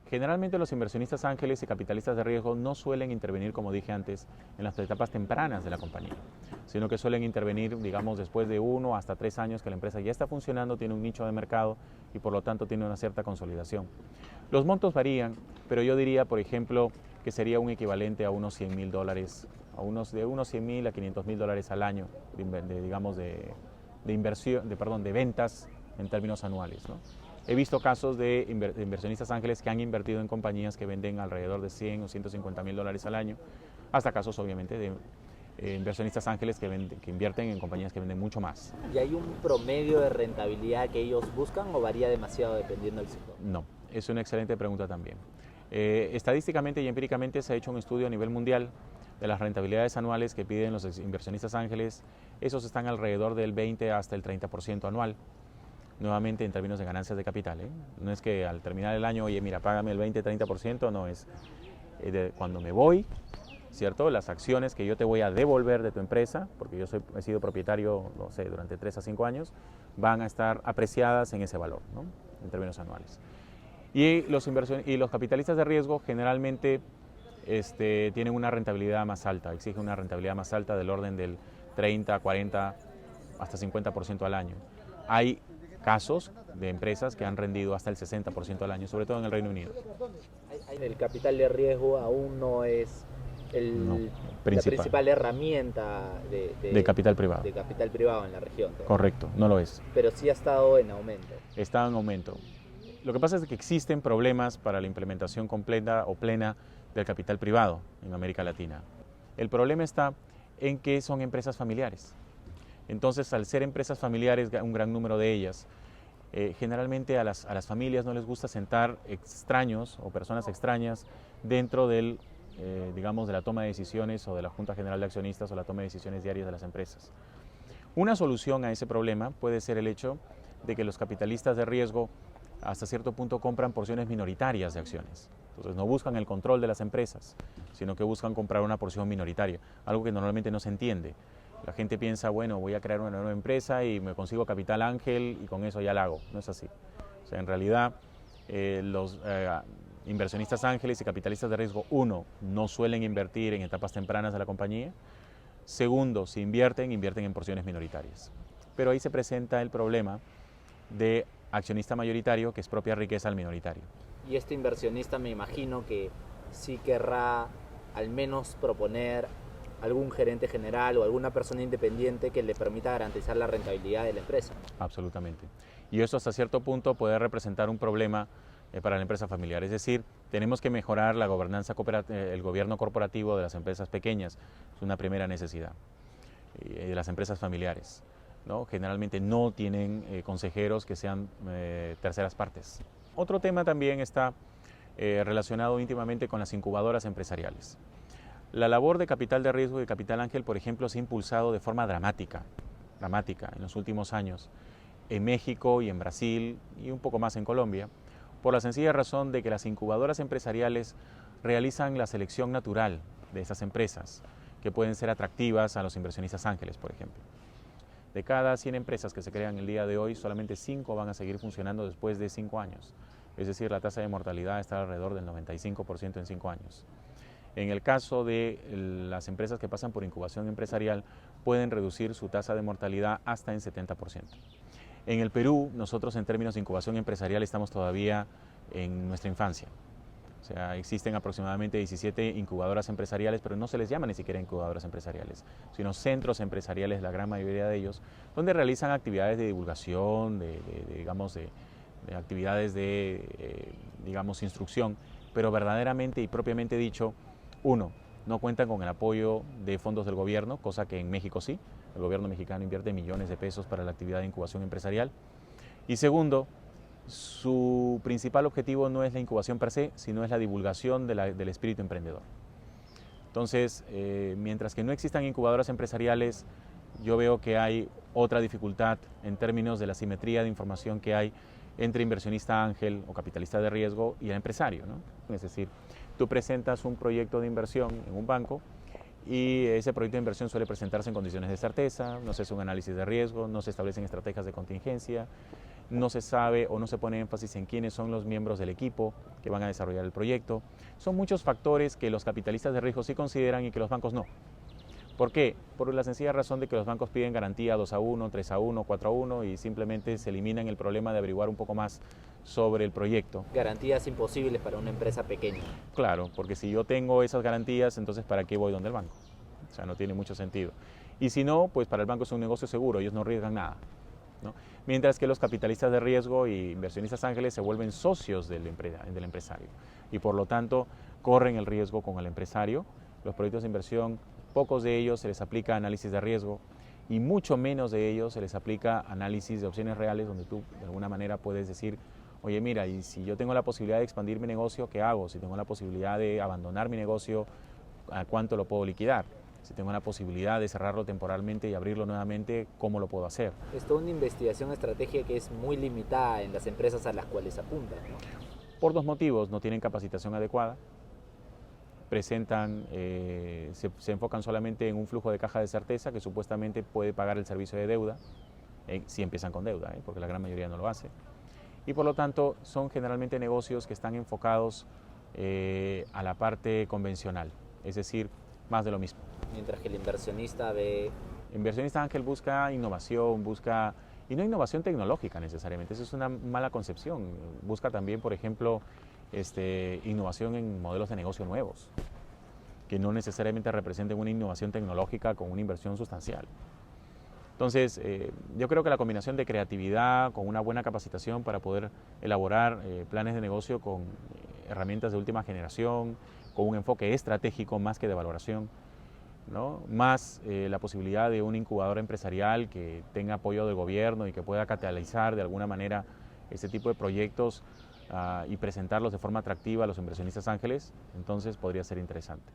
Generalmente los inversionistas ángeles y capitalistas de riesgo no suelen intervenir, como dije antes, en las etapas tempranas de la compañía, sino que suelen intervenir, digamos, después de 1 hasta 3 años que la empresa ya está funcionando, tiene un nicho de mercado y por lo tanto tiene una cierta consolidación. Los montos varían, pero yo diría, por ejemplo, que sería un equivalente a unos $100.000, de unos 100.000 a $500.000 al año, de inversión, de ventas en términos anuales, ¿no? He visto casos de inversionistas ángeles que han invertido en compañías que venden alrededor de 100 o $150.000 al año, hasta casos obviamente de inversionistas ángeles que invierten en compañías que venden mucho más. ¿Y hay un promedio de rentabilidad que ellos buscan o varía demasiado dependiendo del sector? No, es una excelente pregunta también. Estadísticamente y empíricamente se ha hecho un estudio a nivel mundial de las rentabilidades anuales que piden los inversionistas ángeles. Esos están alrededor del 20 hasta el 30% anual. Nuevamente en términos de ganancias de capital, ¿eh? No es que al terminar el año, oye, mira, págame el 20-30%, no es cuando me voy, ¿cierto? Las acciones que yo te voy a devolver de tu empresa, porque yo he sido propietario, no sé, durante 3 a 5 años, van a estar apreciadas en ese valor, ¿no? En términos anuales. Y los capitalistas de riesgo generalmente tienen una rentabilidad más alta, exigen una rentabilidad más alta del orden del 30, 40, hasta 50% al año. Hay casos de empresas que han rendido hasta el 60% al año, sobre todo en el Reino Unido. El capital de riesgo aún no es la principal herramienta de capital privado. De capital privado en la región. Correcto, no lo es. Pero sí ha estado en aumento. Está en aumento. Lo que pasa es que existen problemas para la implementación completa o plena del capital privado en América Latina. El problema está en que son empresas familiares. Entonces, al ser empresas familiares, un gran número de ellas, generalmente a las familias no les gusta sentar extraños o personas extrañas dentro digamos, de la toma de decisiones o de la Junta General de Accionistas o la toma de decisiones diarias de las empresas. Una solución a ese problema puede ser el hecho de que los capitalistas de riesgo hasta cierto punto compran porciones minoritarias de acciones. Entonces no buscan el control de las empresas, sino que buscan comprar una porción minoritaria, algo que normalmente no se entiende. La gente piensa, bueno, voy a crear una nueva empresa y me consigo capital ángel y con eso ya la hago. No es así. O sea, en realidad, los inversionistas ángeles y capitalistas de riesgo, uno, no suelen invertir en etapas tempranas de la compañía. Segundo, si invierten en porciones minoritarias. Pero ahí se presenta el problema de accionista mayoritario que es propia riqueza al minoritario. Y este inversionista me imagino que sí querrá al menos proponer algún gerente general o alguna persona independiente que le permita garantizar la rentabilidad de la empresa. Absolutamente. Y eso hasta cierto punto puede representar un problema para la empresa familiar. Es decir, tenemos que mejorar la gobernanza el gobierno corporativo de las empresas pequeñas. Es una primera necesidad. De las empresas familiares, ¿no? Generalmente no tienen consejeros que sean terceras partes. Otro tema también está relacionado íntimamente con las incubadoras empresariales. La labor de capital de riesgo y de capital ángel, por ejemplo, se ha impulsado de forma dramática en los últimos años en México y en Brasil y un poco más en Colombia, por la sencilla razón de que las incubadoras empresariales realizan la selección natural de esas empresas, que pueden ser atractivas a los inversionistas ángeles, por ejemplo. De cada 100 empresas que se crean el día de hoy, solamente 5 van a seguir funcionando después de 5 años. Es decir, la tasa de mortalidad está alrededor del 95% en 5 años. En el caso de las empresas que pasan por incubación empresarial, pueden reducir su tasa de mortalidad hasta en 70%. En el Perú, nosotros en términos de incubación empresarial estamos todavía en nuestra infancia. O sea, existen aproximadamente 17 incubadoras empresariales, pero no se les llama ni siquiera incubadoras empresariales, sino centros empresariales, la gran mayoría de ellos, donde realizan actividades de divulgación, digamos, de actividades de, digamos, instrucción, pero verdaderamente y propiamente dicho, uno, no cuentan con el apoyo de fondos del gobierno, cosa que en México sí. El gobierno mexicano invierte millones de pesos para la actividad de incubación empresarial. Y segundo, su principal objetivo no es la incubación per se, sino es la divulgación del espíritu emprendedor. Entonces, mientras que no existan incubadoras empresariales, yo veo que hay otra dificultad en términos de la simetría de información que hay entre inversionista ángel o capitalista de riesgo y el empresario, ¿no? Es decir, tú presentas un proyecto de inversión en un banco y ese proyecto de inversión suele presentarse en condiciones de certeza, no se hace un análisis de riesgo, no se establecen estrategias de contingencia no se sabe o no se pone énfasis en quiénes son los miembros del equipo que van a desarrollar el proyecto. Son muchos factores que los capitalistas de riesgo sí consideran y que los bancos no. ¿Por qué? Por la sencilla razón de que los bancos piden garantía 2-1, 3-1, 4-1 y simplemente se eliminan el problema de averiguar un poco más sobre el proyecto. Garantías imposibles para una empresa pequeña. Claro, porque si yo tengo esas garantías, entonces ¿para qué voy donde el banco? O sea, no tiene mucho sentido. Y si no, pues para el banco es un negocio seguro, ellos no arriesgan nada, ¿no? Mientras que los capitalistas de riesgo y inversionistas ángeles se vuelven socios del empresario y por lo tanto corren el riesgo con el empresario. Los proyectos de inversión, pocos de ellos se les aplica análisis de riesgo y mucho menos de ellos se les aplica análisis de opciones reales donde tú de alguna manera puedes decir, oye mira, y si yo tengo la posibilidad de expandir mi negocio, ¿qué hago? Si tengo la posibilidad de abandonar mi negocio, ¿a cuánto lo puedo liquidar? Si tengo la posibilidad de cerrarlo temporalmente y abrirlo nuevamente, ¿cómo lo puedo hacer? Es toda una investigación estratégica que es muy limitada en las empresas a las cuales apuntan, ¿no? Por dos motivos: no tienen capacitación adecuada, presentan, se enfocan solamente en un flujo de caja de certeza que supuestamente puede pagar el servicio de deuda, si empiezan con deuda, porque la gran mayoría no lo hace. Y por lo tanto son generalmente negocios que están enfocados a la parte convencional, es decir, más de lo mismo. Mientras que el inversionista ve... Inversionista ángel busca innovación, y no innovación tecnológica necesariamente, eso es una mala concepción. Busca también, por ejemplo, innovación en modelos de negocio nuevos, que no necesariamente representen una innovación tecnológica con una inversión sustancial. Entonces, yo creo que la combinación de creatividad con una buena capacitación para poder elaborar planes de negocio con herramientas de última generación, con un enfoque estratégico más que de valoración, ¿no? Más la posibilidad de una incubadora empresarial que tenga apoyo del gobierno y que pueda catalizar de alguna manera este tipo de proyectos y presentarlos de forma atractiva a los inversionistas ángeles, entonces podría ser interesante.